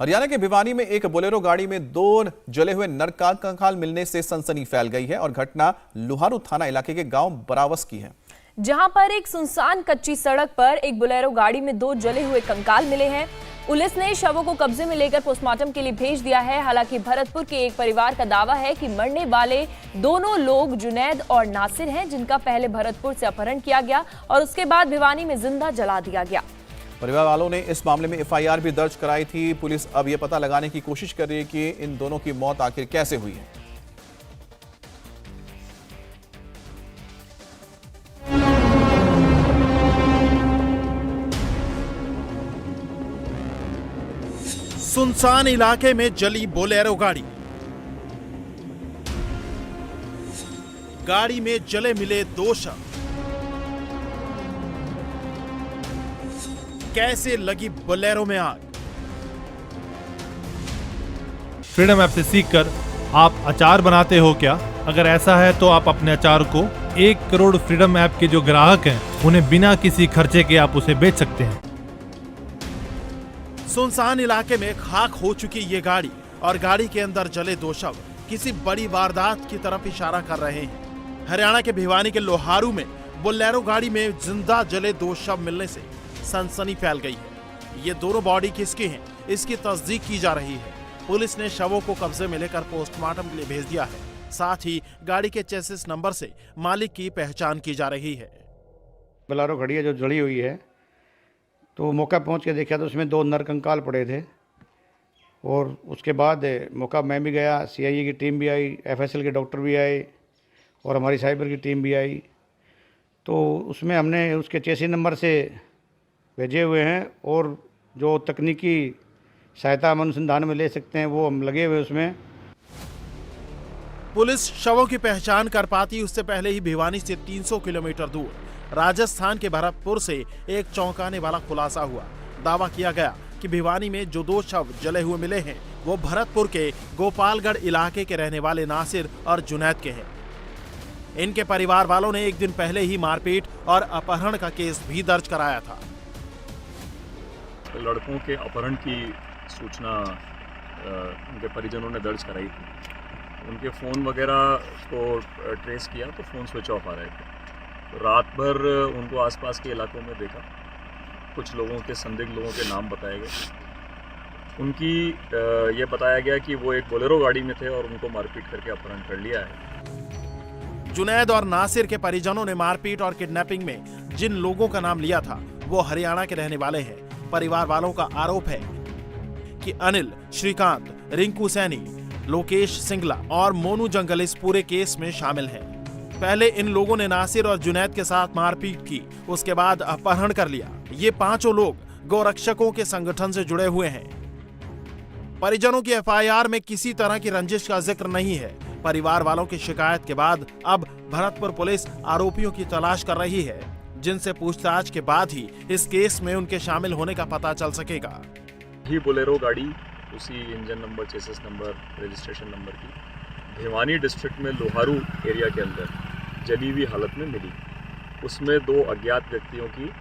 हरियाणा के भिवानी में एक बोलेरो गाड़ी में 2 जले हुए नर कंकाल मिलने से सनसनी फैल गई है और घटना लोहारू थाना इलाके के गांव बरावस की है, जहां पर एक सुनसान कच्ची सड़क पर एक बोलेरो गाड़ी में 2 जले हुए कंकाल मिले हैं। पुलिस ने शवों को कब्जे में लेकर पोस्टमार्टम के लिए भेज दिया है। हालांकि भरतपुर के एक परिवार का दावा है कि मरने वाले दोनों लोग जुनैद और नासिर हैं, जिनका पहले भरतपुर से अपहरण किया गया और उसके बाद भिवानी में जिंदा जला दिया गया। परिवार वालों ने इस मामले में एफआईआर भी दर्ज कराई थी। पुलिस अब यह पता लगाने की कोशिश कर रही है कि इन दोनों की मौत आखिर कैसे हुई है। सुनसान इलाके में जली बोलेरो गाड़ी में जले मिले 2 शव। कैसे लगी बोलेरो में आग? फ्रीडम ऐप से सीखकर आप अचार बनाते हो क्या? अगर ऐसा है तो आप अपने अचार को 1 करोड़ फ्रीडम ऐप के जो ग्राहक हैं उन्हें बिना किसी खर्चे के आप उसे बेच सकते हैं। सुनसान इलाके में खाक हो चुकी ये गाड़ी और गाड़ी के अंदर जले 2 शव किसी बड़ी वारदात की तरफ इशारा कर रहे हैं। हरियाणा के भिवानी के लोहारू में बोलेरो गाड़ी में जिंदा जले 2 शव मिलने से सनसनी फैल गई है। ये दोनों बॉडी किसकी हैं, इसकी तस्दीक की जा रही है। पुलिस ने शवों को कब्जे में लेकर पोस्टमार्टम के लिए भेज दिया है। साथ ही गाड़ी के चेसिस नंबर से मालिक की पहचान की जा रही है। बोलेरो गाड़ी है जो जली हुई है, तो मौका पहुंच के देखा तो उसमें 2 नर कंकाल पड़े थे। और उसके बाद मौका मैं भी गया, सीआईए की टीम भी आई, एफएसएल के डॉक्टर भी आए और हमारी साइबर की टीम भी आई। तो उसमें हमने उसके चेसिस नंबर से भेजे हुए हैं और जो तकनीकी सहायता हम अनुसंधान में ले सकते हैं वो हम लगे हुए उसमें। पुलिस शवों की पहचान कर पाती उससे पहले ही भिवानी से 300 किलोमीटर दूर राजस्थान के भरतपुर से एक चौंकाने वाला खुलासा हुआ। दावा किया गया कि भिवानी में जो 2 शव जले हुए मिले हैं वो भरतपुर के गोपालगढ़ इलाके के रहने वाले नासिर और जुनैद के हैं। इनके परिवार वालों ने एक दिन पहले ही मारपीट और अपहरण का केस भी दर्ज कराया था। लड़कों के अपहरण की सूचना उनके परिजनों ने दर्ज कराई थी। उनके फ़ोन वगैरह को ट्रेस किया तो फ़ोन स्विच ऑफ आ रहे थे। तो रात भर उनको आसपास के इलाकों में देखा। कुछ लोगों के संदिग्ध लोगों के नाम बताए गए। उनकी ये बताया गया कि वो एक बोलेरो गाड़ी में थे और उनको मारपीट करके अपहरण कर लिया है। जुनैद और नासिर के परिजनों ने मारपीट और किडनैपिंग में जिन लोगों का नाम लिया था वो हरियाणा के रहने वाले हैं। परिवार वालों का आरोप है कि अनिल, श्रीकांत, रिंकू सैनी, लोकेश सिंगला और मोनू जंगल इस पूरे केस में शामिल हैं। पहले इन लोगों ने नासिर और जुनैद के साथ मारपीट की, उसके बाद अपहरण कर लिया। ये 5 लोग गोरक्षकों के संगठन से जुड़े हुए हैं। परिजनों की एफआईआर में किसी तरह की रंजिश का जिक्र नहीं है। परिवार वालों की शिकायत के बाद अब भरतपुर पुलिस आरोपियों की तलाश कर रही है, जिनसे पूछताछ के बाद ही इस केस में उनके शामिल होने का पता चल सकेगा। ही बोलेरो गाड़ी उसी engine number, chassis number, registration number की भिवानी डिस्ट्रिक्ट में लोहारू एरिया के अंदर जली हुई हालत में मिली। उसमें 2 अज्ञात व्यक्तियों की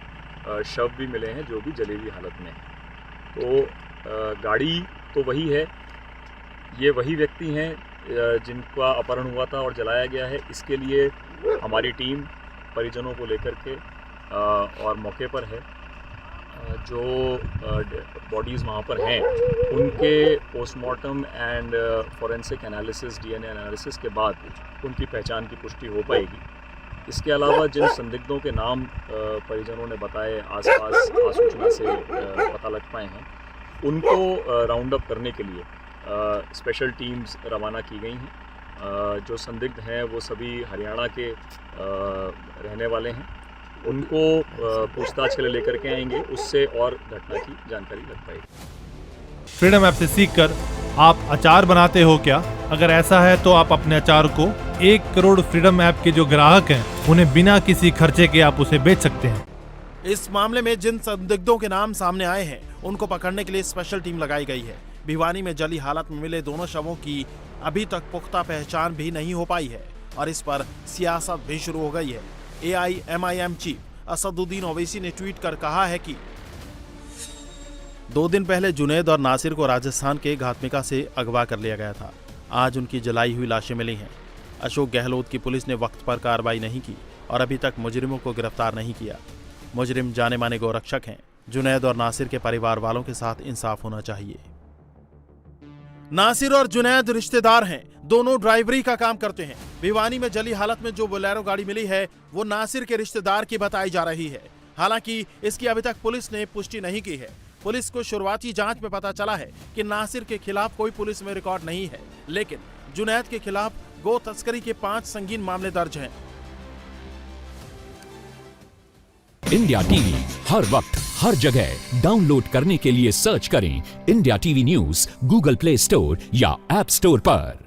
शव भी मिले हैं जो भी जली हुई हालत में हैं। तो गाड़ी तो वही है, ये वही व्यक्ति हैं जिनका अपहरण हुआ था और जलाया गया है। इसके लिए हमारी टीम परिजनों को लेकर के और मौके पर है। जो बॉडीज़ वहाँ पर हैं उनके postmortem and forensic analysis, DNA analysis के बाद उनकी पहचान की पुष्टि हो पाएगी। इसके अलावा जिन संदिग्धों के नाम परिजनों ने बताए, आसपास सूचना से पता लग पाए हैं, उनको राउंड अप करने के लिए स्पेशल टीम्स रवाना की गई हैं। जो संदिग्ध हैं वो सभी हरियाणा के रहने वाले हैं। उनको पूछताछ के लिए लेकर के आएंगे, उससे और घटना की जानकारी लग पाएगी। फ्रीडम ऐप से सीखकर आप अचार बनाते हो क्या? अगर ऐसा है तो आप अपने अचार को 1 करोड़ फ्रीडम ऐप के जो ग्राहक हैं उन्हें बिना किसी खर्चे के आप उसे बेच सकते हैं। इस मामले में जिन संदिग्धों के नाम सामने आए हैं उनको पकड़ने के लिए स्पेशल टीम लगाई गई है। भिवानी में जली हालत में मिले दोनों शवों की अभी तक पुख्ता पहचान भी नहीं हो पाई है और इस पर सियासत भी शुरू हो गई है। AIMIM चीफ असदुद्दीन ओवैसी ने ट्वीट कर कहा है कि 2 दिन पहले जुनैद और नासिर को राजस्थान के घाटमिका से अगवा कर लिया गया था। आज उनकी जलाई हुई लाशें मिली हैं। अशोक गहलोत की पुलिस ने वक्त पर कार्रवाई नहीं की और अभी तक मुजरिमों को गिरफ्तार नहीं किया। मुजरिम जाने माने गौरक्षक हैं। जुनैद और नासिर के परिवार वालों के साथ इंसाफ होना चाहिए। नासिर और जुनैद रिश्तेदार हैं। दोनों ड्राइवरी का काम करते हैं। भिवानी में जली हालत में जो बोलेरो गाड़ी मिली है वो नासिर के रिश्तेदार की बताई जा रही है। हालांकि इसकी अभी तक पुलिस ने पुष्टि नहीं की है। पुलिस को शुरुआती जांच में पता चला है कि नासिर के खिलाफ कोई पुलिस में रिकॉर्ड नहीं है, लेकिन जुनैद के खिलाफ गो तस्करी के 5 संगीन मामले दर्ज हैं। इंडिया टीवी हर वक्त हर जगह डाउनलोड करने के लिए सर्च करें India TV news Google play store या ऐप स्टोर पर।